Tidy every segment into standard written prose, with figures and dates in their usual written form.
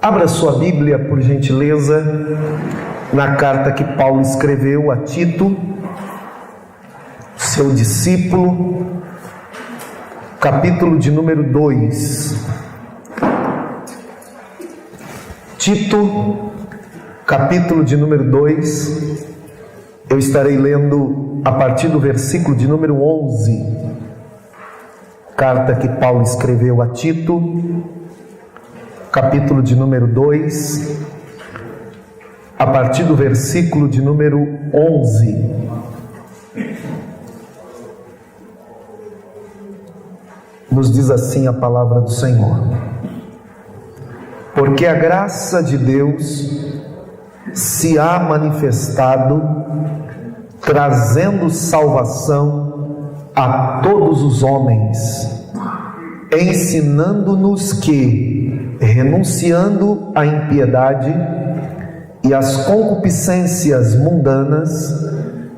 Abra sua Bíblia, por gentileza, na carta que Paulo escreveu a Tito, seu discípulo, capítulo de número 2. Tito, capítulo de número 2, eu estarei lendo a partir do versículo de número 11. Carta que Paulo escreveu a Tito, capítulo de número 2, a partir do versículo de número 11. Nos diz assim a palavra do Senhor: porque a graça de Deus se há manifestado, trazendo salvação a todos os homens, ensinando-nos que, renunciando à impiedade e às concupiscências mundanas,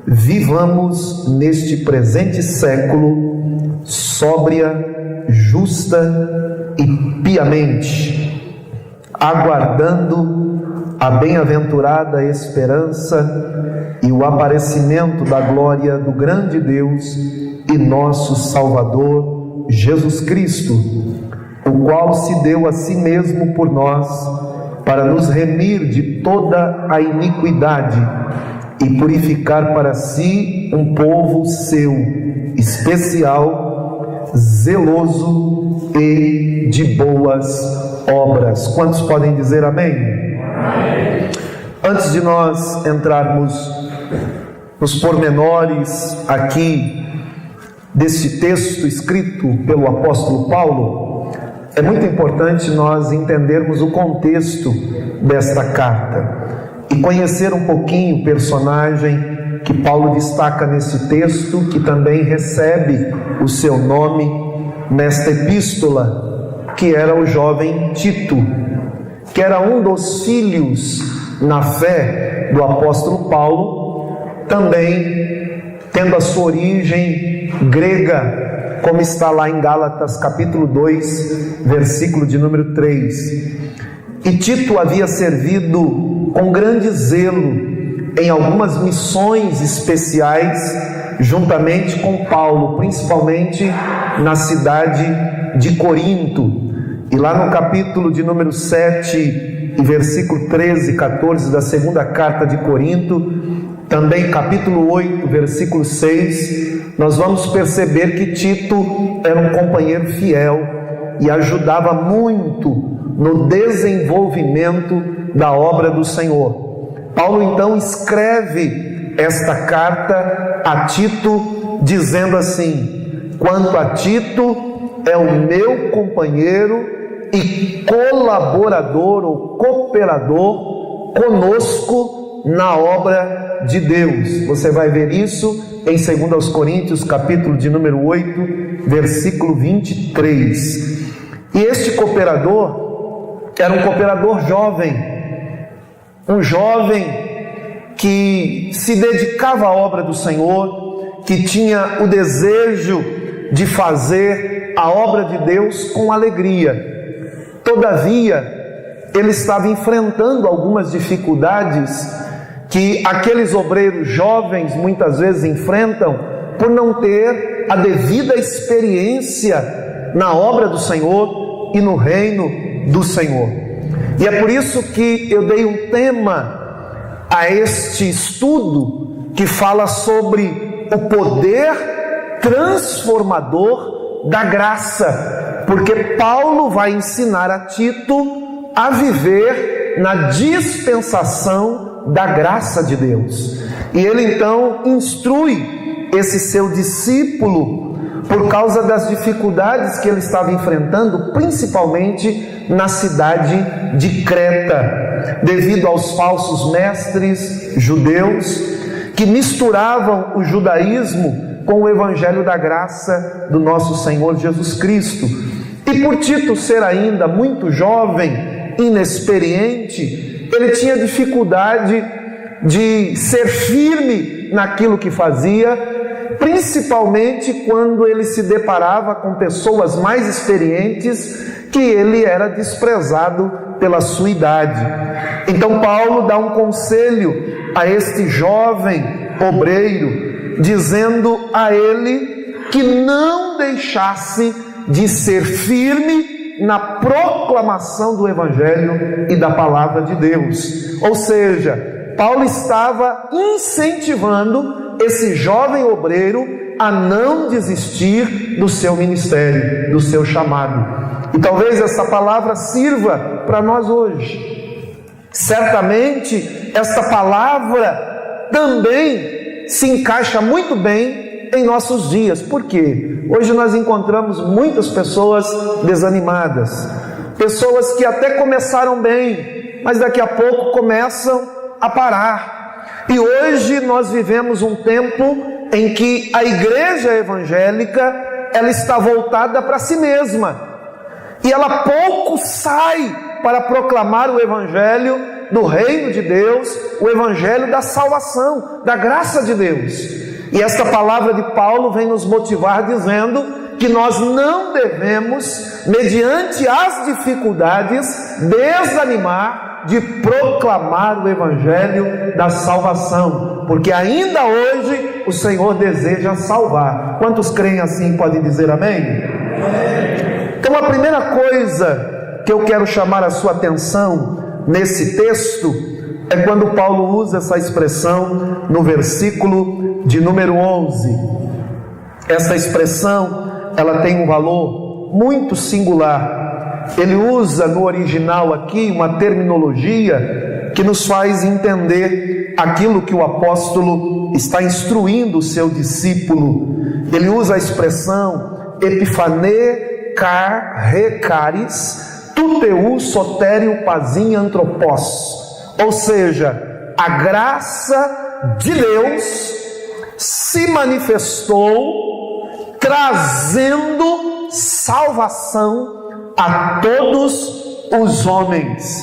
vivamos neste presente século sóbria, justa e piamente, aguardando a bem-aventurada esperança e o aparecimento da glória do grande Deus e nosso Salvador, Jesus Cristo, o qual se deu a si mesmo por nós, para nos remir de toda a iniquidade e purificar para si um povo seu, especial, zeloso e de boas obras. Quantos podem dizer amém? Amém. Antes de nós entrarmos nos pormenores aqui desse texto escrito pelo apóstolo Paulo, é muito importante nós entendermos o contexto desta carta e conhecer um pouquinho o personagem que Paulo destaca nesse texto, que também recebe o seu nome nesta epístola, que era o jovem Tito, que era um dos filhos na fé do apóstolo Paulo, também tendo a sua origem grega, como está lá em Gálatas capítulo 2, versículo de número 3. E Tito havia servido com grande zelo em algumas missões especiais, juntamente com Paulo, principalmente na cidade de Corinto. E lá no capítulo de número 7, e versículo 13 e 14 da segunda carta de Corinto, também capítulo 8, versículo 6, nós vamos perceber que Tito era um companheiro fiel e ajudava muito no desenvolvimento da obra do Senhor. Paulo então escreve esta carta a Tito dizendo assim: quanto a Tito, é o meu companheiro e colaborador ou cooperador conosco na obra de Deus. Você vai ver isso em 2 Coríntios, capítulo de número 8, versículo 23. E este cooperador era um cooperador jovem, um jovem que se dedicava à obra do Senhor, que tinha o desejo de fazer a obra de Deus com alegria. Todavia, ele estava enfrentando algumas dificuldades que aqueles obreiros jovens muitas vezes enfrentam por não ter a devida experiência na obra do Senhor e no reino do Senhor. E é por isso que eu dei um tema a este estudo que fala sobre o poder transformador da graça, porque Paulo vai ensinar a Tito a viver na dispensação da graça de Deus. E ele então instrui esse seu discípulo por causa das dificuldades que ele estava enfrentando, principalmente na cidade de Creta, devido aos falsos mestres judeus que misturavam o judaísmo com o evangelho da graça do nosso Senhor Jesus Cristo. E por Tito ser ainda muito jovem, inexperiente, ele tinha dificuldade de ser firme naquilo que fazia, principalmente quando ele se deparava com pessoas mais experientes, que ele era desprezado pela sua idade. Então Paulo dá um conselho a este jovem obreiro, dizendo a ele que não deixasse de ser firme na proclamação do Evangelho e da Palavra de Deus. Ou seja, Paulo estava incentivando esse jovem obreiro a não desistir do seu ministério, do seu chamado. E talvez essa palavra sirva para nós hoje. Certamente esta palavra também se encaixa muito bem em nossos dias. Por quê? Hoje nós encontramos muitas pessoas desanimadas, pessoas que até começaram bem, mas daqui a pouco começam a parar. E hoje nós vivemos um tempo em que a igreja evangélica, ela está voltada para si mesma, e ela pouco sai para proclamar o evangelho do reino de Deus, o evangelho da salvação, da graça de Deus. E esta palavra de Paulo vem nos motivar dizendo que nós não devemos, mediante as dificuldades, desanimar de proclamar o evangelho da salvação, porque ainda hoje o Senhor deseja salvar. Quantos creem assim podem dizer amém? Então a primeira coisa que eu quero chamar a sua atenção nesse texto é quando Paulo usa essa expressão no versículo de número 11. Essa expressão, ela tem um valor muito singular. Ele usa no original aqui uma terminologia que nos faz entender aquilo que o apóstolo está instruindo o seu discípulo. Ele usa a expressão epifane kar recaris tuteu sotério pazin antropos, ou seja, a graça de Deus se manifestou trazendo salvação a todos os homens.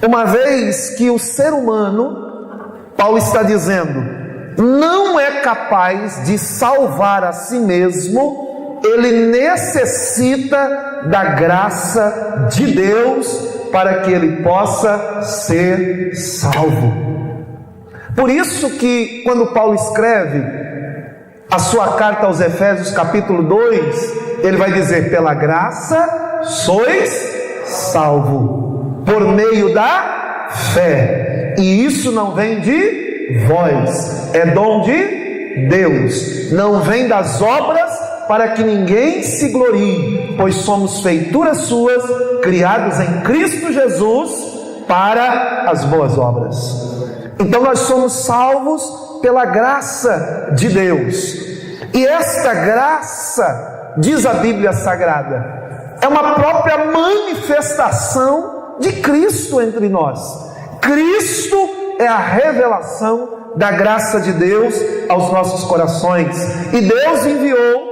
Uma vez que o ser humano, Paulo está dizendo, não é capaz de salvar a si mesmo, ele necessita da graça de Deus para que ele possa ser salvo. Por isso que quando Paulo escreve a sua carta aos Efésios capítulo 2, ele vai dizer, pela graça sois salvo, por meio da fé, e isso não vem de vós, é dom de Deus, não vem das obras, para que ninguém se glorie, pois somos feituras suas, criados em Cristo Jesus, para as boas obras. Então nós somos salvos pela graça de Deus, e esta graça, diz a Bíblia Sagrada, é uma própria manifestação de Cristo entre nós. Cristo é a revelação da graça de Deus aos nossos corações, e Deus enviou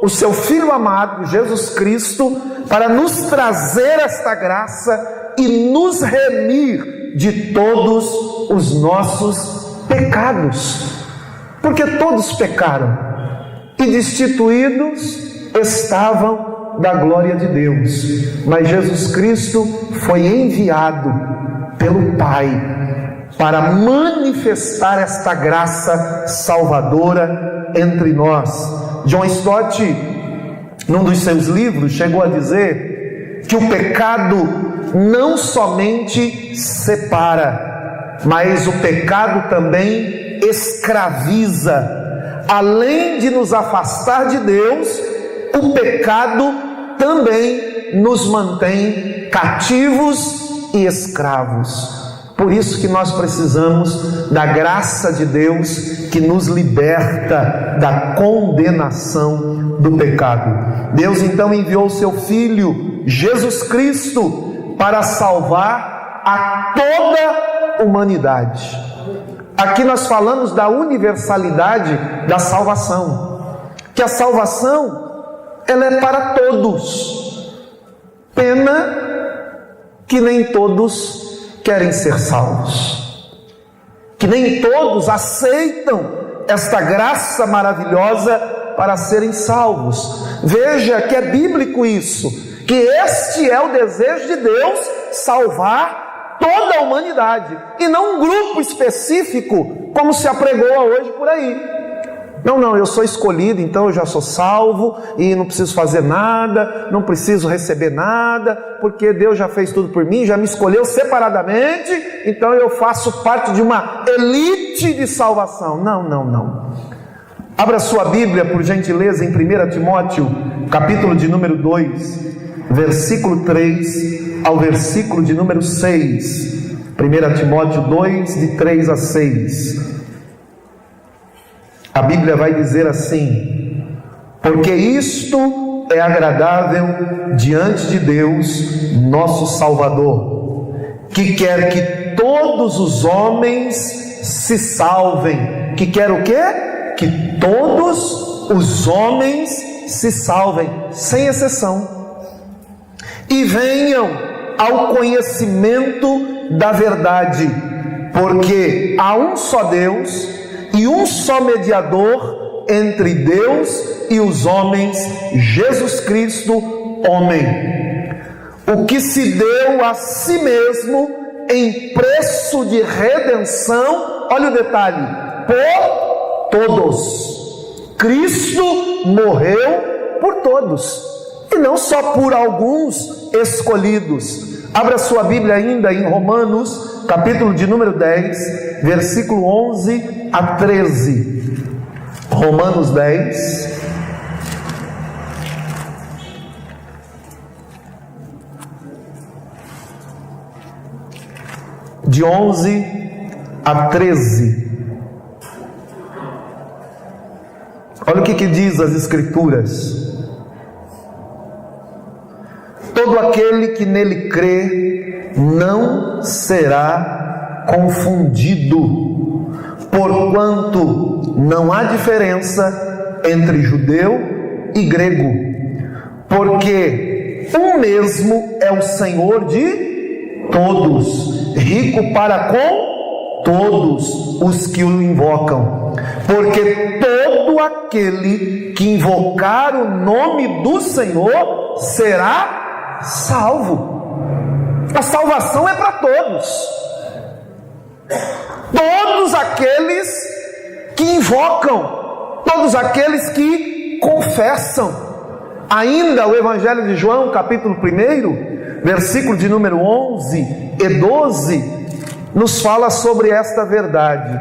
o seu Filho amado, Jesus Cristo, para nos trazer esta graça e nos remir de todos os nossos pecados, porque todos pecaram e destituídos estavam da glória de Deus, mas Jesus Cristo foi enviado pelo Pai para manifestar esta graça salvadora entre nós. John Stott, num dos seus livros, chegou a dizer que o pecado não somente separa, mas o pecado também escraviza. Além de nos afastar de Deus, o pecado também nos mantém cativos e escravos. Por isso que nós precisamos da graça de Deus que nos liberta da condenação do pecado. Deus então enviou o seu Filho, Jesus Cristo, para salvar a toda a humanidade. Aqui nós falamos da universalidade da salvação, que a salvação ela é para todos. Pena que nem todos querem ser salvos, que nem todos aceitam esta graça maravilhosa para serem salvos. Veja que é bíblico isso, que este é o desejo de Deus, salvar toda a humanidade, e não um grupo específico, como se apregoa hoje por aí. Não, eu sou escolhido, então eu já sou salvo e não preciso fazer nada, não preciso receber nada, porque Deus já fez tudo por mim, já me escolheu separadamente, então eu faço parte de uma elite de salvação. Não. Abra sua Bíblia, por gentileza, em 1 Timóteo, capítulo de número 2, versículo 3 ao versículo de número 6. 1 Timóteo 2, de 3 a 6. A Bíblia vai dizer assim: porque isto é agradável diante de Deus, nosso Salvador, que quer que todos os homens se salvem. Que quer o quê? Que todos os homens se salvem, sem exceção, e venham ao conhecimento da verdade, porque há um só Deus e um só mediador entre Deus e os homens, Jesus Cristo, homem, o que se deu a si mesmo em preço de redenção, olha o detalhe, por todos. Cristo morreu por todos, e não só por alguns escolhidos. Abra sua Bíblia ainda em Romanos, capítulo de número 10, versículo 11 a 13. Romanos 10, de 11 a 13. Olha o que diz as Escrituras: todo aquele que nele crê não será confundido, porquanto não há diferença entre judeu e grego, porque um mesmo é o Senhor de todos, rico para com todos os que o invocam, porque todo aquele que invocar o nome do Senhor será salvo. A salvação é para todos. Todos aqueles que invocam, todos aqueles que confessam. Ainda o Evangelho de João, capítulo 1, versículo de número 11 e 12, nos fala sobre esta verdade.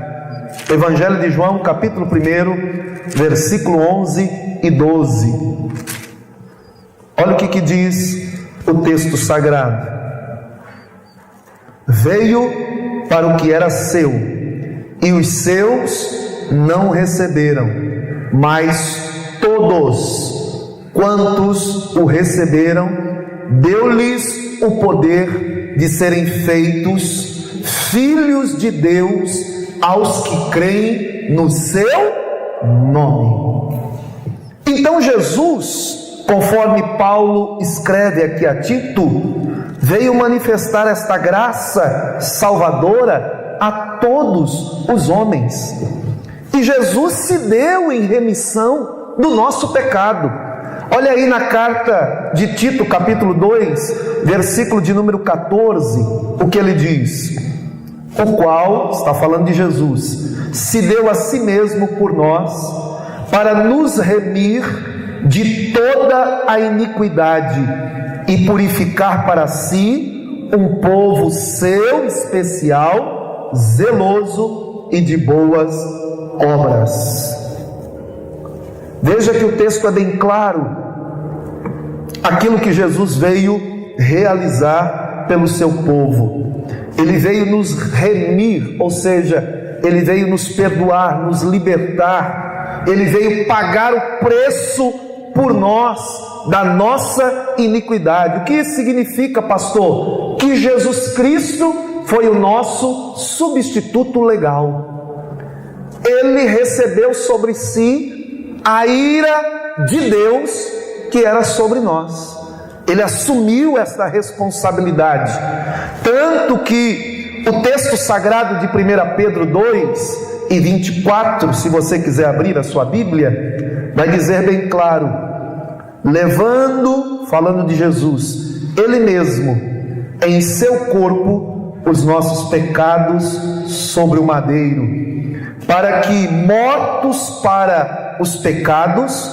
Evangelho de João, capítulo 1, versículo 11 e 12. Olha o que diz o texto sagrado: veio para o que era seu, e os seus não receberam, mas todos quantos o receberam, deu-lhes o poder de serem feitos filhos de Deus, aos que creem no seu nome. Então Jesus, conforme Paulo escreve aqui a Tito, veio manifestar esta graça salvadora a todos os homens. E Jesus se deu em remissão do nosso pecado. Olha aí na carta de Tito, capítulo 2, versículo de número 14, o que ele diz: o qual, está falando de Jesus, se deu a si mesmo por nós, para nos remir de toda a iniquidade e purificar para si um povo seu especial, zeloso e de boas obras. Veja que o texto é bem claro, aquilo que Jesus veio realizar pelo seu povo. Ele veio nos remir, ou seja, Ele veio nos perdoar, nos libertar. Ele veio pagar o preço por nós, da nossa iniquidade. O que isso significa, pastor? Que Jesus Cristo foi o nosso substituto legal. Ele recebeu sobre si a ira de Deus que era sobre nós. Ele assumiu essa responsabilidade, tanto que o texto sagrado de 1 Pedro 2 e 24, se você quiser abrir a sua Bíblia, vai dizer bem claro: levando, falando de Jesus, Ele mesmo em seu corpo os nossos pecados sobre o madeiro, para que, mortos para os pecados,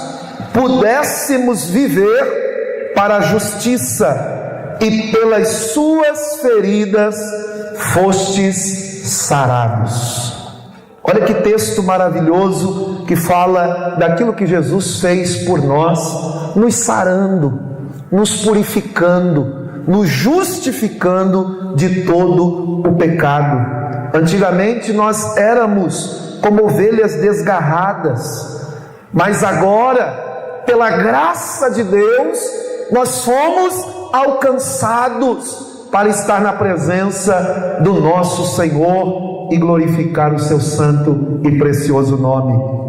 pudéssemos viver para a justiça, e pelas suas feridas fostes sarados. Olha que texto maravilhoso que fala daquilo que Jesus fez por nós, nos sarando, nos purificando, nos justificando de todo o pecado. Antigamente nós éramos como ovelhas desgarradas, mas agora, pela graça de Deus, nós fomos alcançados para estar na presença do nosso Senhor e glorificar o seu santo e precioso nome.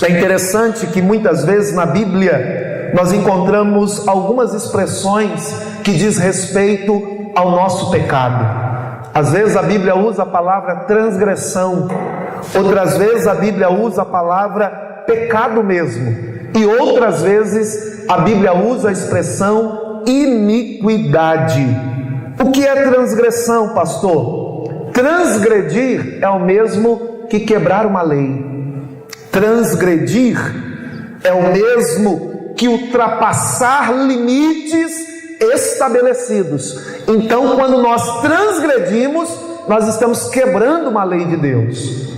É interessante que muitas vezes na Bíblia nós encontramos algumas expressões que diz respeito ao nosso pecado. Às vezes a Bíblia usa a palavra transgressão, outras vezes a Bíblia usa a palavra pecado mesmo, e outras vezes a Bíblia usa a expressão iniquidade. O que é transgressão, pastor? Transgredir é o mesmo que quebrar uma lei. Transgredir é o mesmo que ultrapassar limites estabelecidos. Então, quando nós transgredimos, nós estamos quebrando uma lei de Deus.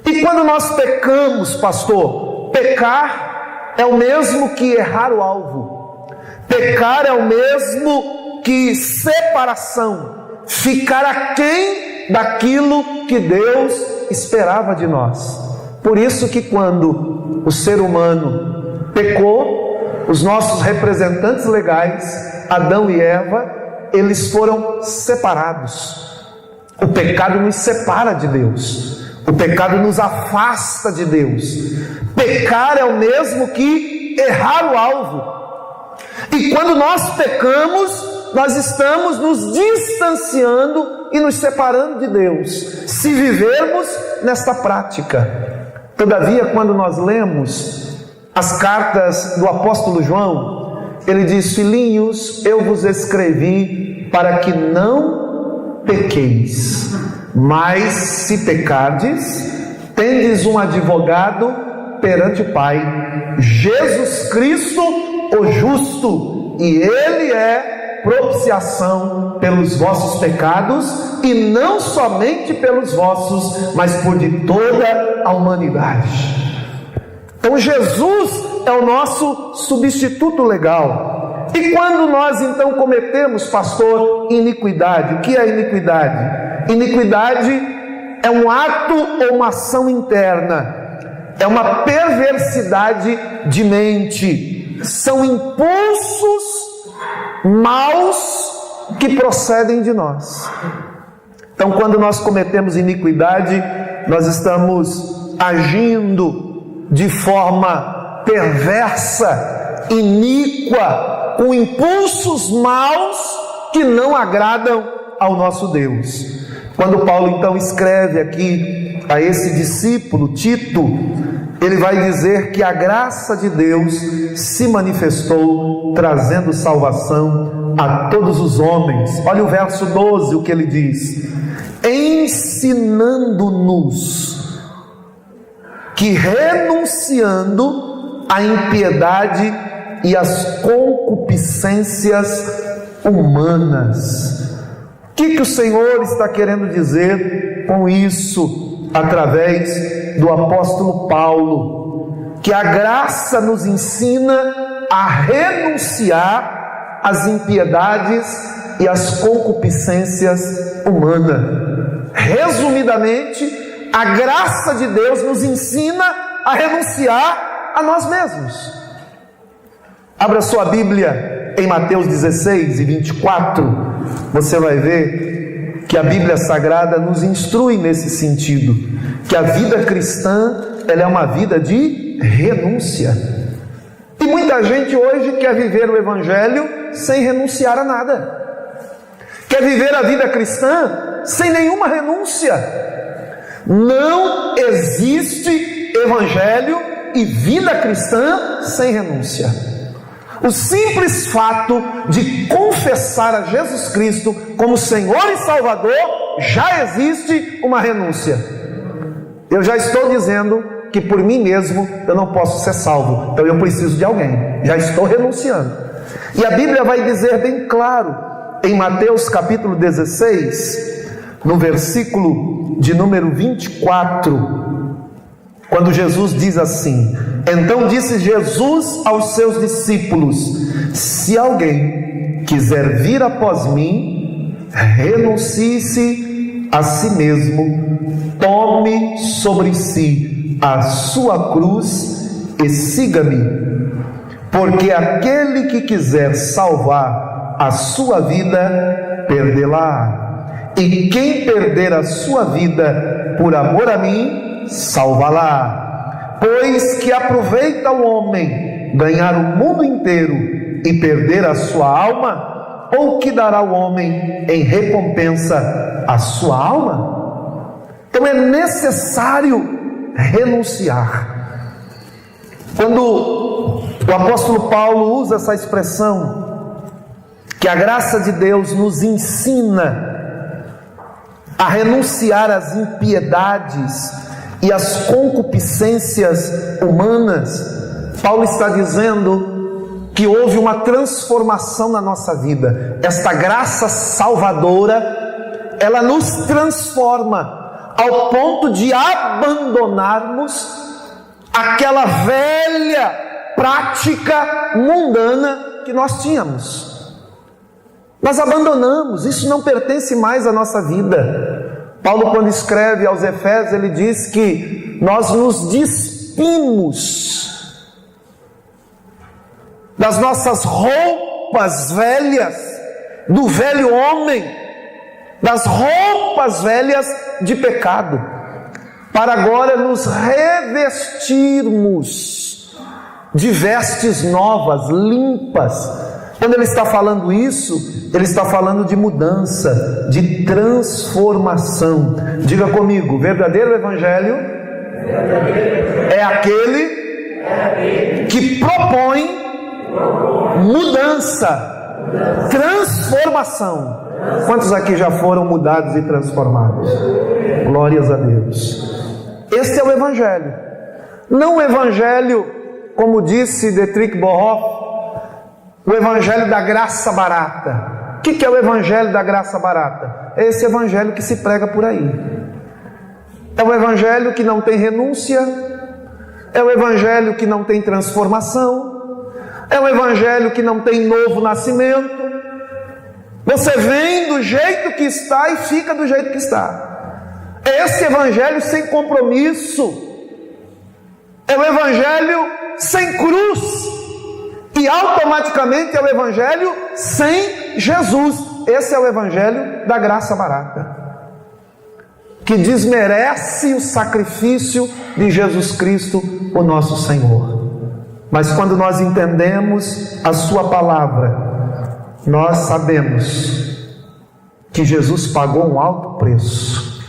E quando nós pecamos, pastor, pecar é o mesmo que errar o alvo. Pecar é o mesmo que separação, ficar aquém daquilo que Deus esperava de nós. Por isso que quando o ser humano pecou, os nossos representantes legais, Adão e Eva, eles foram separados. O pecado nos separa de Deus. O pecado nos afasta de Deus. Pecar é o mesmo que errar o alvo. E quando nós pecamos, nós estamos nos distanciando e nos separando de Deus, se vivermos nesta prática. Todavia, quando nós lemos as cartas do apóstolo João, ele diz: filhinhos, eu vos escrevi para que não pequeis, mas se pecardes, tendes um advogado perante o Pai, Jesus Cristo, o justo, e Ele é propiciação pelos vossos pecados, e não somente pelos vossos, mas por de toda a humanidade. Então Jesus é o nosso substituto legal. E quando nós então cometemos, pastor, iniquidade, o que é iniquidade? Iniquidade é um ato ou uma ação interna, é uma perversidade de mente, são impulsos maus que procedem de nós. Então, quando nós cometemos iniquidade, nós estamos agindo de forma perversa, iníqua, com impulsos maus que não agradam ao nosso Deus. Quando Paulo então escreve aqui a esse discípulo Tito, ele vai dizer que a graça de Deus se manifestou, trazendo salvação a todos os homens. Olha o verso 12, o que ele diz: ensinando-nos que, renunciando à impiedade e às concupiscências humanas. O que o Senhor está querendo dizer com isso, através do apóstolo Paulo? Que a graça nos ensina a renunciar às impiedades e às concupiscências humanas. Resumidamente, a graça de Deus nos ensina a renunciar a nós mesmos. Abra sua Bíblia em Mateus 16 e 24, você vai ver que a Bíblia Sagrada nos instrui nesse sentido, que a vida cristã, ela é uma vida de renúncia. E muita gente hoje quer viver o Evangelho sem renunciar a nada, quer viver a vida cristã sem nenhuma renúncia. Não existe Evangelho e vida cristã sem renúncia. o simples fato de confessar a Jesus Cristo como Senhor e Salvador, já existe uma renúncia. Eu já estou dizendo que por mim mesmo eu não posso ser salvo, então eu preciso de alguém, já estou renunciando. E a Bíblia vai dizer bem claro, em Mateus capítulo 16, no versículo de número 24, quando Jesus diz assim: então disse Jesus aos seus discípulos: se alguém quiser vir após mim, renuncie-se a si mesmo, tome sobre si a sua cruz e siga-me. Porque aquele que quiser salvar a sua vida, perdê-la. E quem perder a sua vida por amor a mim, salvá-la. Pois que aproveita o homem ganhar o mundo inteiro e perder a sua alma? Ou que dará o homem em recompensa a sua alma? Então é necessário renunciar. Quando o apóstolo Paulo usa essa expressão, que a graça de Deus nos ensina a renunciar às impiedades e às concupiscências humanas, Paulo está dizendo que houve uma transformação na nossa vida. Esta graça salvadora, ela nos transforma ao ponto de abandonarmos aquela velha prática mundana que nós tínhamos. Nós abandonamos, isso não pertence mais à nossa vida. Paulo, quando escreve aos Efésios, ele diz que nós nos despimos das nossas roupas velhas, do velho homem, das roupas velhas de pecado, para agora nos revestirmos de vestes novas, limpas. Quando ele está falando isso, ele está falando de mudança, de transformação. Diga comigo: verdadeiro evangelho é aquele que propõe mudança, transformação. Quantos aqui já foram mudados e transformados? Glórias a Deus. Este é o evangelho. Não o evangelho, como disse Dietrich Bonhoeffer, o evangelho da graça barata. O que é o evangelho da graça barata? É esse evangelho que se prega por aí. É o evangelho que não tem renúncia, é o evangelho que não tem transformação, é o evangelho que não tem novo nascimento. Você vem do jeito que está e fica do jeito que está. É esse evangelho sem compromisso, é o evangelho sem cruz, e automaticamente é o evangelho sem Jesus. Esse é o evangelho da graça barata, que desmerece o sacrifício de Jesus Cristo, o nosso Senhor. Mas quando nós entendemos a sua palavra, nós sabemos que Jesus pagou um alto preço,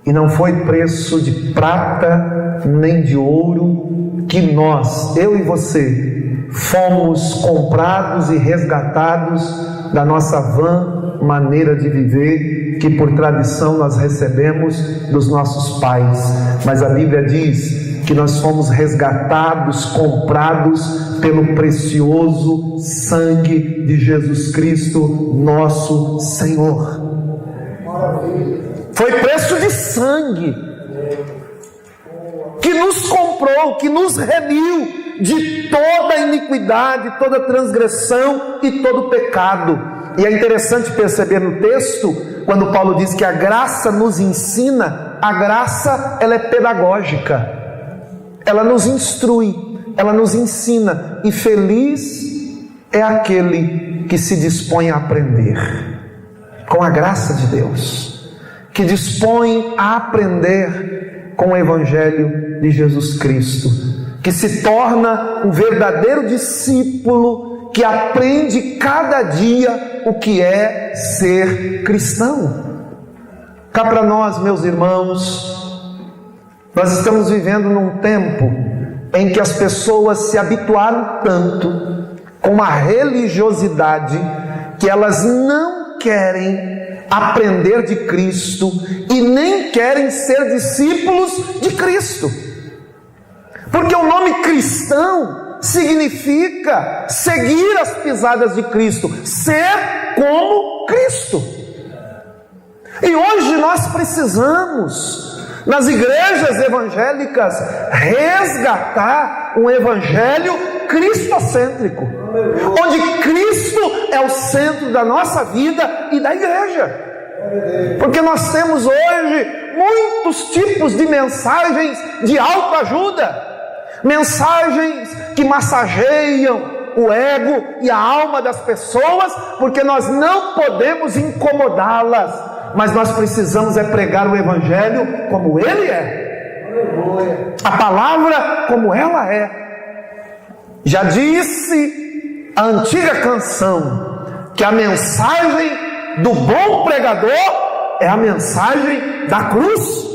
e não foi preço de prata nem de ouro, que nós, eu e você, fomos comprados e resgatados da nossa vã maneira de viver, que por tradição nós recebemos dos nossos pais. Mas a Bíblia diz que nós fomos resgatados, comprados pelo precioso sangue de Jesus Cristo, nosso Senhor. Foi preço de sangue que nos comprou, que nos remiu de toda iniquidade, toda transgressão e todo pecado. E é interessante perceber no texto, quando Paulo diz que a graça nos ensina, a graça, ela é pedagógica, ela nos instrui, ela nos ensina, e feliz é aquele que se dispõe a aprender com a graça de Deus, que dispõe a aprender com o evangelho de Jesus Cristo, que se torna um verdadeiro discípulo, que aprende cada dia o que é ser cristão. Cá para nós, meus irmãos, nós estamos vivendo num tempo em que as pessoas se habituaram tanto com uma religiosidade que elas não querem aprender de Cristo e nem querem ser discípulos de Cristo. Porque o nome cristão significa seguir as pisadas de Cristo, ser como Cristo. E hoje nós precisamos, nas igrejas evangélicas, resgatar um evangelho cristocêntrico, onde Cristo é o centro da nossa vida e da igreja. Porque nós temos hoje muitos tipos de mensagens de autoajuda, mensagens que massageiam o ego e a alma das pessoas, porque nós não podemos incomodá-las, mas nós precisamos é pregar o evangelho como ele é, a palavra como ela é. Já disse a antiga canção que a mensagem do bom pregador é a mensagem da cruz.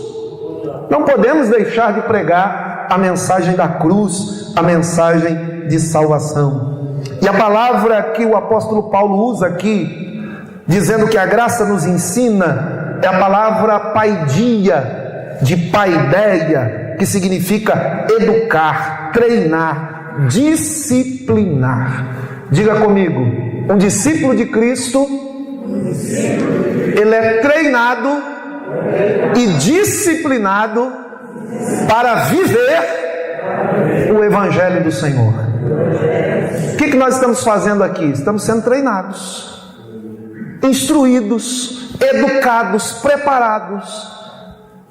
Não podemos deixar de pregar a mensagem da cruz, a mensagem de salvação. E a palavra que o apóstolo Paulo usa aqui, dizendo que a graça nos ensina, é a palavra paidia, de paideia, que significa educar, treinar, disciplinar. Diga comigo: um discípulo de Cristo, ele é treinado e disciplinado para viver o evangelho do Senhor. O que nós estamos fazendo aqui? Estamos sendo treinados, instruídos, educados, preparados.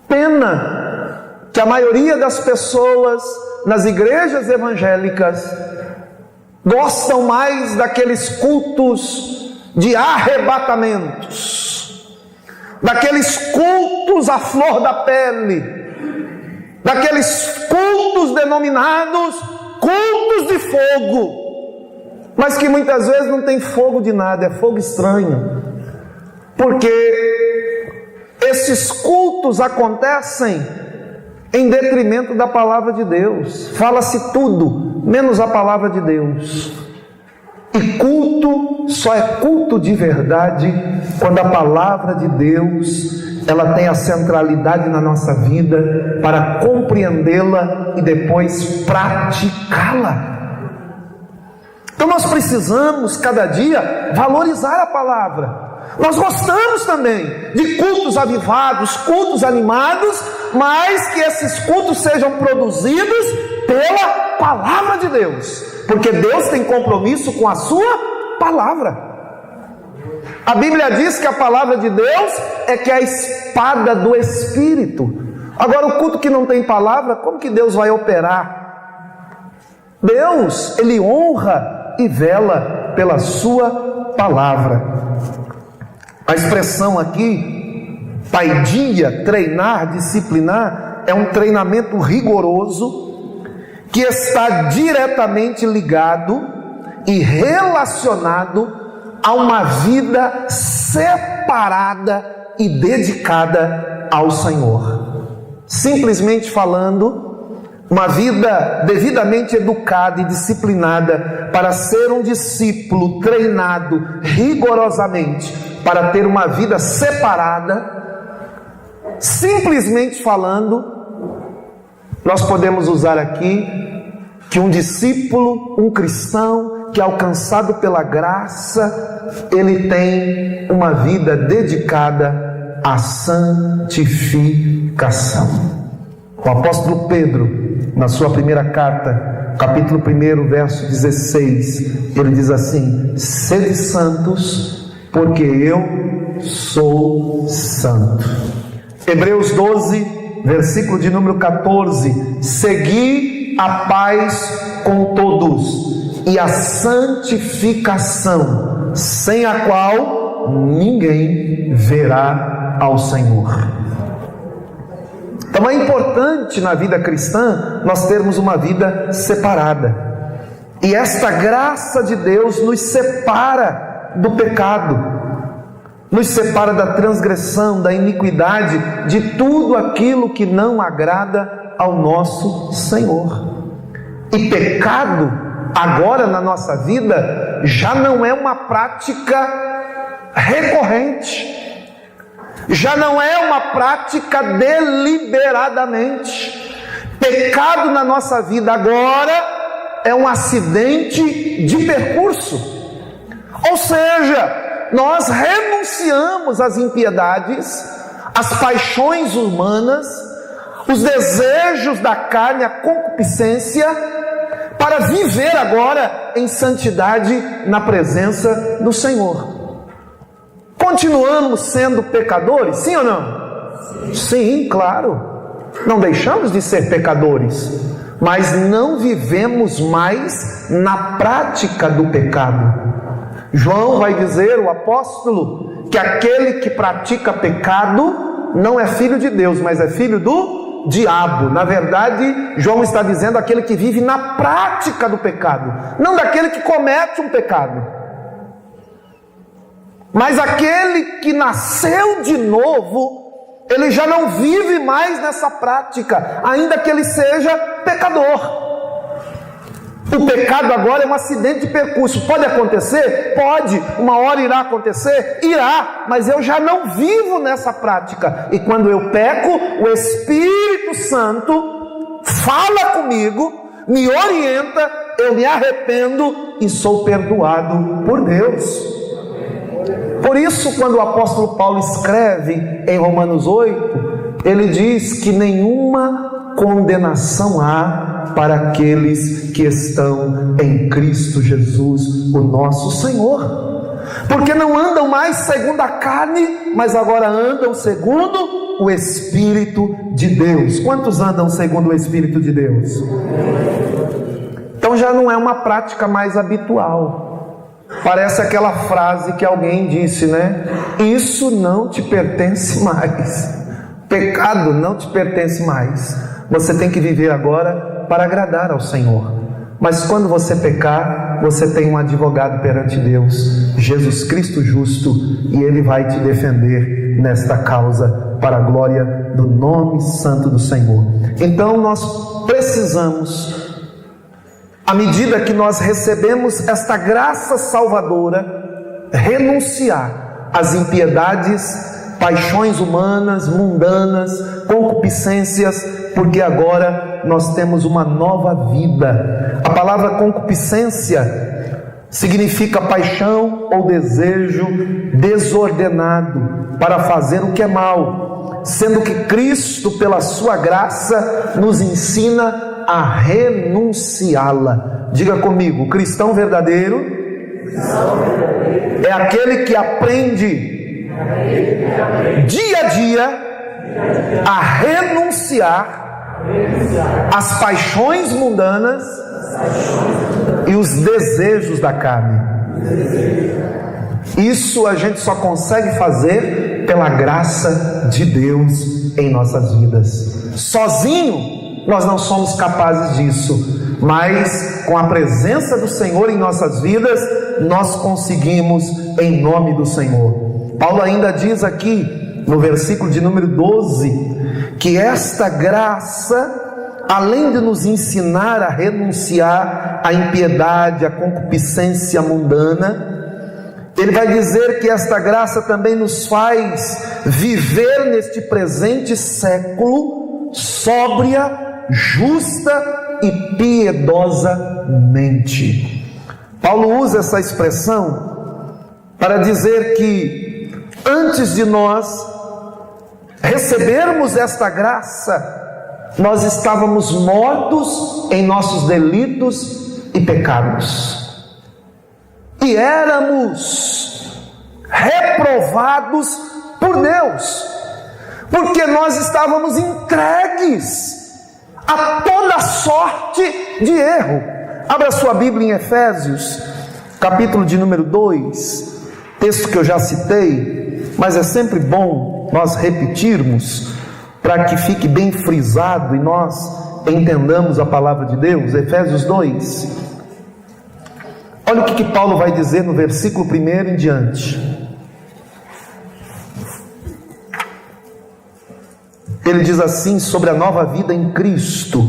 Pena que a maioria das pessoas nas igrejas evangélicas gostam mais daqueles cultos de arrebatamentos, daqueles cultos à flor da pele, daqueles cultos denominados cultos de fogo, mas que muitas vezes não tem fogo de nada, é fogo estranho, porque esses cultos acontecem em detrimento da palavra de Deus. Fala-se tudo, menos a palavra de Deus. E culto só é culto de verdade quando a palavra de Deus, ela tem a centralidade na nossa vida para compreendê-la e depois praticá-la. Então nós precisamos cada dia valorizar a palavra. Nós gostamos também de cultos avivados, cultos animados, mas que esses cultos sejam produzidos pela palavra de Deus, porque Deus tem compromisso com a sua palavra. A Bíblia diz que a palavra de Deus é que é a espada do Espírito. Agora, o culto que não tem palavra, como que Deus vai operar? Deus, Ele honra e vela pela sua palavra. A expressão aqui, paidia, treinar, disciplinar, é um treinamento rigoroso que está diretamente ligado e relacionado a uma vida separada e dedicada ao Senhor. Simplesmente falando, uma vida devidamente educada e disciplinada para ser um discípulo treinado rigorosamente para ter uma vida separada. Simplesmente falando, nós podemos usar aqui que um discípulo, um cristão que é alcançado pela graça, ele tem uma vida dedicada à santificação. O apóstolo Pedro, na sua primeira carta, capítulo 1, verso 16, ele diz assim: sede santos, porque eu sou santo. Hebreus 12, versículo de número 14: segui a paz com todos e a santificação, sem a qual ninguém verá ao Senhor. Então é importante na vida cristã nós termos uma vida separada, e esta graça de Deus nos separa do pecado, nos separa da transgressão, da iniquidade, de tudo aquilo que não agrada ao nosso Senhor. E pecado agora na nossa vida já não é uma prática recorrente, já não é uma prática deliberadamente. Pecado na nossa vida agora é um acidente de percurso, ou seja, nós renunciamos às impiedades, às paixões humanas, os desejos da carne, a concupiscência, para viver agora em santidade na presença do Senhor. Continuamos sendo pecadores, sim ou não? Sim, claro. Não deixamos de ser pecadores, mas não vivemos mais na prática do pecado. João vai dizer, o apóstolo, que aquele que pratica pecado não é filho de Deus, mas é filho do diabo. Na verdade, João está dizendo aquele que vive na prática do pecado, não daquele que comete um pecado, mas aquele que nasceu de novo. Ele já não vive mais nessa prática, ainda que ele seja pecador. O pecado agora é um acidente de percurso. Pode acontecer? Pode. Uma hora irá acontecer? Irá. Mas eu já não vivo nessa prática. E quando eu peco, o Espírito Santo fala comigo, me orienta, eu me arrependo e sou perdoado por Deus. Por isso, quando o apóstolo Paulo escreve em Romanos 8, ele diz que nenhuma condenação há para aqueles que estão em Cristo Jesus, o nosso Senhor. Porque não andam mais segundo a carne, mas agora andam segundo o Espírito de Deus. Quantos andam segundo o Espírito de Deus? Então já não é uma prática mais habitual. Parece aquela frase que alguém disse, né? Isso não te pertence mais. Pecado não te pertence mais. Você tem que viver agora para agradar ao Senhor. Mas quando você pecar, você tem um advogado perante Deus, Jesus Cristo justo, e Ele vai te defender nesta causa para a glória do nome santo do Senhor. Então nós precisamos, à medida que nós recebemos esta graça salvadora, renunciar às impiedades, paixões humanas, mundanas, concupiscências, porque agora nós temos uma nova vida. A palavra concupiscência significa paixão ou desejo desordenado para fazer o que é mal, sendo que Cristo, pela sua graça, nos ensina a renunciá-la. Diga comigo, o cristão verdadeiro é aquele que aprende dia a dia a renunciar às paixões mundanas e os desejos da carne. Isso a gente só consegue fazer pela graça de Deus em nossas vidas. Sozinho nós não somos capazes disso, mas com a presença do Senhor em nossas vidas, nós conseguimos em nome do Senhor. Paulo ainda diz aqui, no versículo de número 12, que esta graça, além de nos ensinar a renunciar à impiedade, à concupiscência mundana, ele vai dizer que esta graça também nos faz viver neste presente século sóbria, justa e piedosamente. Paulo usa essa expressão para dizer que antes de nós recebermos esta graça, nós estávamos mortos em nossos delitos e pecados, e éramos reprovados por Deus, porque nós estávamos entregues a toda sorte de erro. Abra sua Bíblia em Efésios, capítulo de número 2, texto que eu já citei, mas é sempre bom nós repetirmos, para que fique bem frisado e nós entendamos a palavra de Deus. Efésios 2, olha o que Paulo vai dizer no versículo 1 em diante. Ele diz assim sobre a nova vida em Cristo: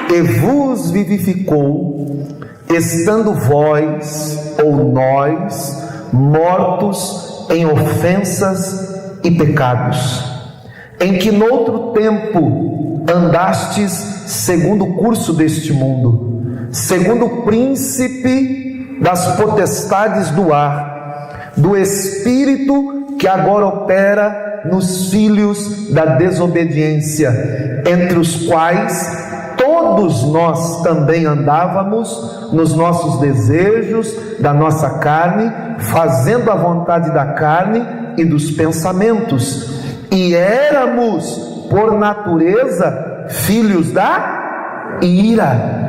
e vos vivificou, estando vós ou nós mortos em ofensas e pecados, em que noutro tempo andastes segundo o curso deste mundo, segundo o príncipe das potestades do ar, do espírito que agora opera nos filhos da desobediência, entre os quais todos nós também andávamos nos nossos desejos da nossa carne, fazendo a vontade da carne e dos pensamentos, e éramos por natureza filhos da ira.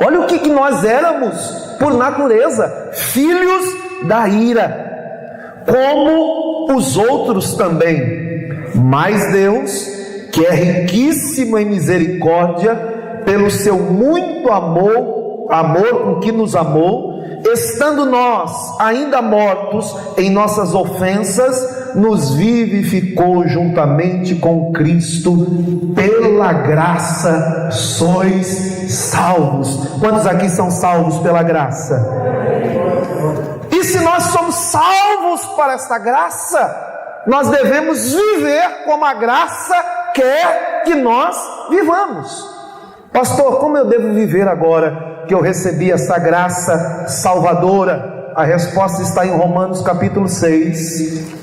Olha o que nós éramos por natureza, filhos da ira, como os outros também. Mas Deus, que é riquíssimo em misericórdia, pelo seu muito amor com que nos amou, estando nós ainda mortos em nossas ofensas, nos vivificou juntamente com Cristo. Pela graça sois salvos. Quantos aqui são salvos pela graça? E se nós somos salvos para esta graça, nós devemos viver como a graça quer que nós vivamos. Pastor, como eu devo viver agora que eu recebi essa graça salvadora? A resposta está em Romanos capítulo 6.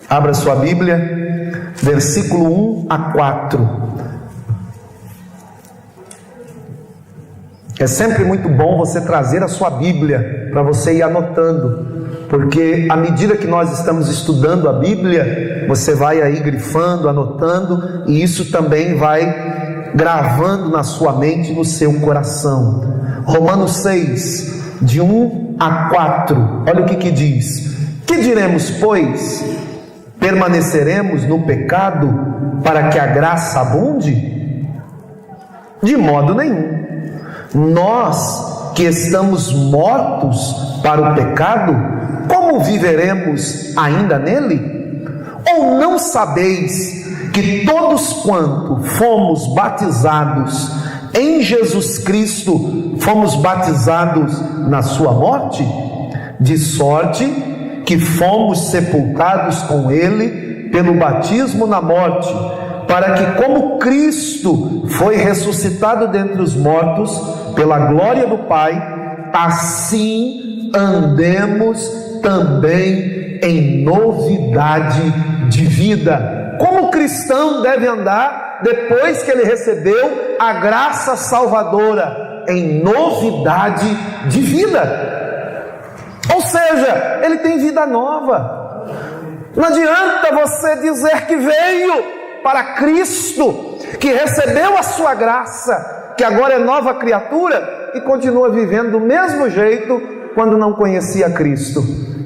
Abra sua Bíblia, versículo 1 a 4. É sempre muito bom você trazer a sua Bíblia para você ir anotando, porque à medida que nós estamos estudando a Bíblia, você vai aí grifando, anotando, e isso também vai gravando na sua mente e no seu coração. Romanos 6, de 1 a 4, olha o que diz: que diremos, pois? Permaneceremos no pecado para que a graça abunde? De modo nenhum. Nós que estamos mortos para o pecado, como viveremos ainda nele? Ou não sabeis que todos quanto fomos batizados em Jesus Cristo, fomos batizados na sua morte? De sorte que fomos sepultados com ele pelo batismo na morte, para que, como Cristo foi ressuscitado dentre os mortos pela glória do Pai, assim andemos também em novidade de vida. Como o cristão deve andar depois que ele recebeu a graça salvadora? Em novidade de vida. Ou seja, ele tem vida nova. Não adianta você dizer que veio para Cristo, que recebeu a sua graça, que agora é nova criatura, e continua vivendo do mesmo jeito quando não conhecia Cristo.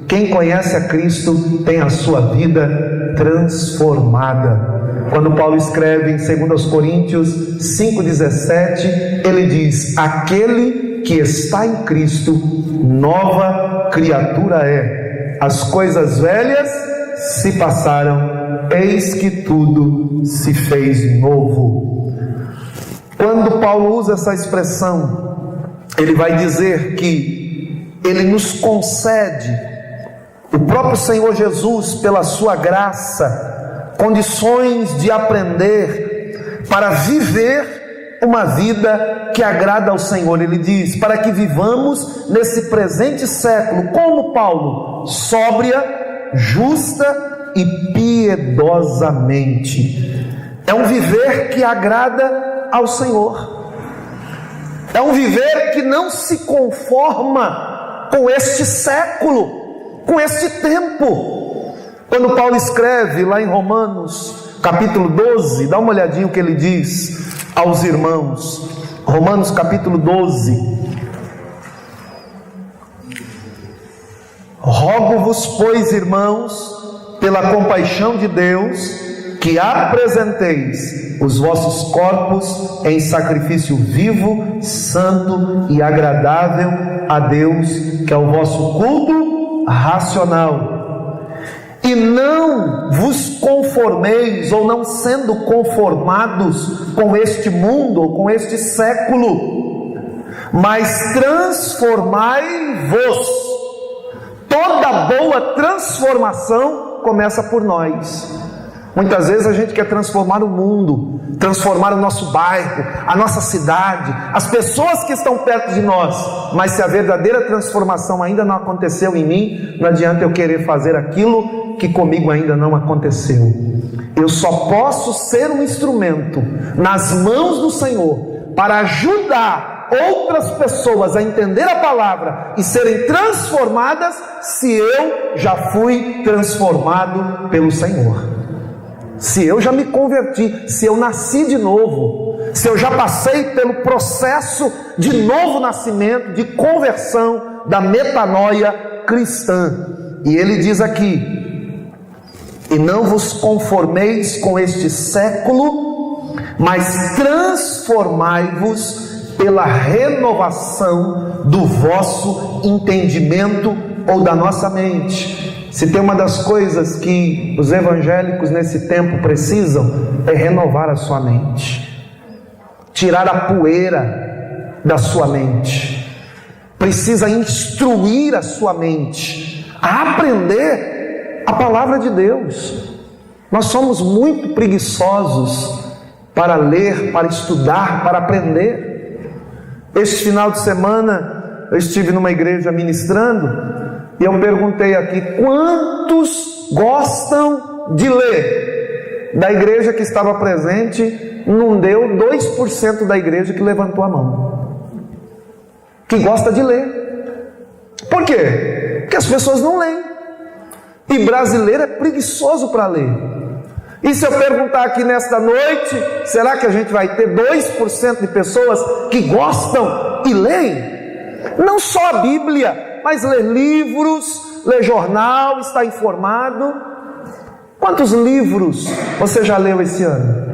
Quem conhece a Cristo tem a sua vida transformada. Quando Paulo escreve em 2 Coríntios 5,17, ele diz: aquele que está em Cristo, nova criatura é. As coisas velhas se passaram, eis que tudo se fez novo. Quando Paulo usa essa expressão, ele vai dizer que ele nos concede, o próprio Senhor Jesus, pela sua graça, condições de aprender para viver uma vida que agrada ao Senhor. Ele diz, para que vivamos nesse presente século, como Paulo, sóbria, justa e piedosamente. É um viver que agrada ao Senhor. É um viver que não se conforma com este século, com este tempo. Quando Paulo escreve lá em Romanos capítulo 12, dá uma olhadinha o que ele diz aos irmãos. Romanos capítulo 12. Rogo-vos, pois, irmãos, pela compaixão de Deus, que apresenteis os vossos corpos em sacrifício vivo, santo e agradável a Deus, que é o vosso culto racional. E E não vos conformeis, ou não sendo conformados com este mundo, ou com este século, mas transformai-vos. Toda boa transformação começa por nós. Muitas vezes a gente quer transformar o mundo, transformar o nosso bairro, a nossa cidade, as pessoas que estão perto de nós, mas se a verdadeira transformação ainda não aconteceu em mim, não adianta eu querer fazer aquilo que comigo ainda não aconteceu. Eu só posso ser um instrumento nas mãos do Senhor para ajudar outras pessoas a entender a palavra e serem transformadas, se eu já fui transformado pelo Senhor. Se eu já me converti, se eu nasci de novo, se eu já passei pelo processo de novo nascimento, de conversão, da metanoia cristã. E ele diz aqui: e não vos conformeis com este século, mas transformai-vos pela renovação do vosso entendimento ou da nossa mente. Se tem uma das coisas que os evangélicos nesse tempo precisam, é renovar a sua mente, tirar a poeira da sua mente. Precisa instruir a sua mente a aprender a palavra de Deus. Nós somos muito preguiçosos para ler, para estudar, para aprender. Este final de semana eu estive numa igreja ministrando, e eu perguntei aqui: quantos gostam de ler? Da igreja que estava presente, não deu 2% da igreja que levantou a mão, que gosta de ler. Por quê? Porque as pessoas não leem, e brasileiro é preguiçoso para ler. E se eu perguntar aqui nesta noite, será que a gente vai ter 2% de pessoas que gostam e leem? Não só a Bíblia, mas ler livros, ler jornal, estar informado. Quantos livros você já leu esse ano?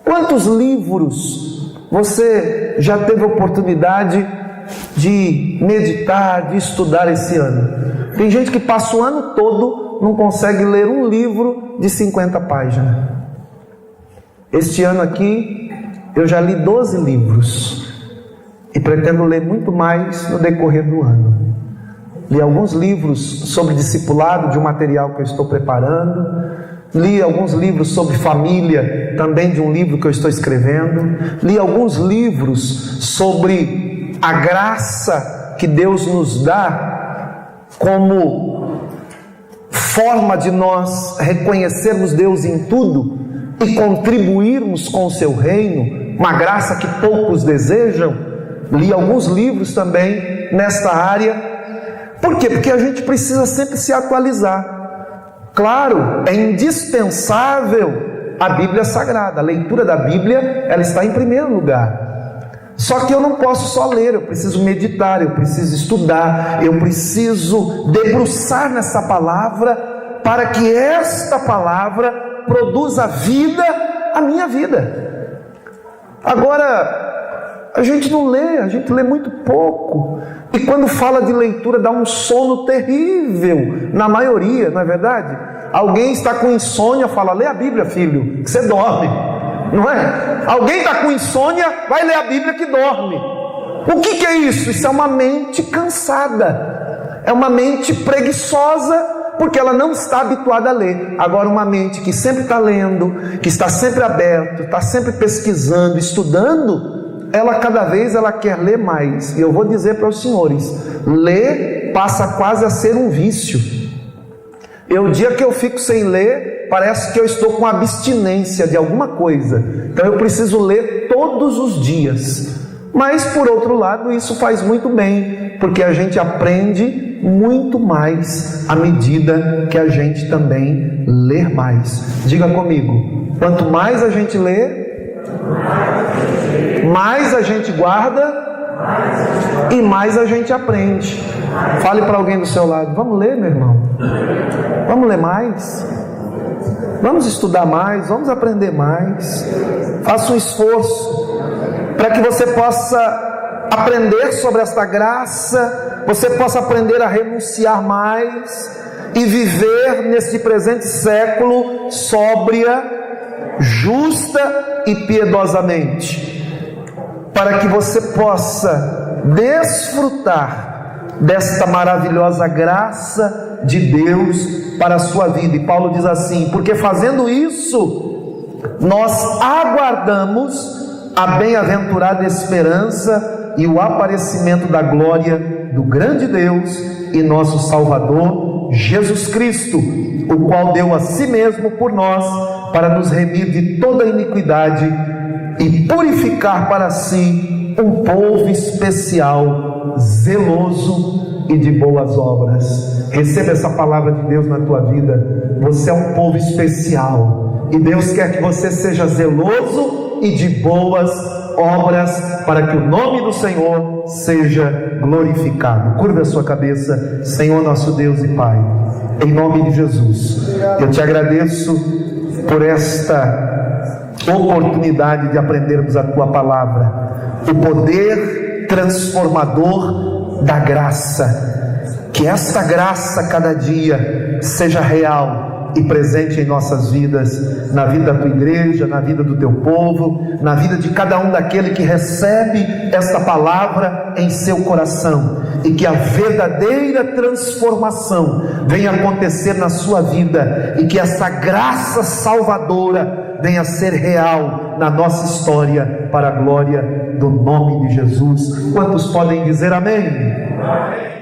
Quantos livros você já teve oportunidade de meditar, de estudar esse ano? Tem gente que passa o ano todo, não consegue ler um livro de 50 páginas. Este ano aqui, eu já li 12 livros. E pretendo ler muito mais no decorrer do ano. Li alguns livros sobre discipulado, de um material que eu estou preparando. Li alguns livros sobre família, também de um livro que eu estou escrevendo. Li alguns livros sobre a graça que Deus nos dá como forma de nós reconhecermos Deus em tudo e contribuirmos com o seu reino, uma graça que poucos desejam. Li alguns livros também nesta área. Por quê? Porque a gente precisa sempre se atualizar. Claro, é indispensável a Bíblia Sagrada. A leitura da Bíblia, ela está em primeiro lugar. Só que eu não posso só ler, eu preciso meditar, eu preciso estudar, eu preciso debruçar nessa palavra, para que esta palavra produza vida à minha vida. Agora, a gente não lê, a gente lê muito pouco. E quando fala de leitura, dá um sono terrível, na maioria, não é verdade? Alguém está com insônia, fala: lê a Bíblia, filho, que você dorme. Não é? Alguém está com insônia, vai ler a Bíblia que dorme. O que é isso? Isso é uma mente cansada, é uma mente preguiçosa, porque ela não está habituada a ler. Agora, uma mente que sempre está lendo, que está sempre aberto, está sempre pesquisando, estudando, ela cada vez ela quer ler mais. E eu vou dizer para os senhores, ler passa quase a ser um vício. O dia que eu fico sem ler, parece que eu estou com abstinência de alguma coisa. Então eu preciso ler todos os dias. Mas por outro lado, isso faz muito bem, porque a gente aprende muito mais à medida que a gente também lê mais. Diga comigo: quanto mais a gente lê, mais a gente guarda e mais a gente aprende. Fale para alguém do seu lado: vamos ler, meu irmão? Vamos ler mais? Vamos estudar mais? Vamos aprender mais? Faça um esforço para que você possa aprender sobre esta graça, você possa aprender a renunciar mais e viver neste presente século sóbria, justa e piedosamente, para que você possa desfrutar desta maravilhosa graça de Deus para a sua vida. E Paulo diz assim: porque fazendo isso, nós aguardamos a bem-aventurada esperança e o aparecimento da glória do grande Deus e nosso Salvador, Jesus Cristo, o qual deu a si mesmo por nós, para nos remir de toda iniquidade e purificar para si um povo especial, zeloso e de boas obras. Receba essa palavra de Deus na tua vida. Você é um povo especial, e Deus quer que você seja zeloso e de boas obras, para que o nome do Senhor seja glorificado. Curva a sua cabeça. Senhor nosso Deus e Pai, em nome de Jesus, eu te agradeço por esta oportunidade de aprendermos a tua palavra, o poder transformador da graça. Que esta graça cada dia seja real e presente em nossas vidas, na vida da tua igreja, na vida do teu povo, na vida de cada um daquele que recebe esta palavra em seu coração, e que a verdadeira transformação venha acontecer na sua vida, e que essa graça salvadora venha a ser real na nossa história, para a glória do nome de Jesus. Quantos podem dizer amém? Amém.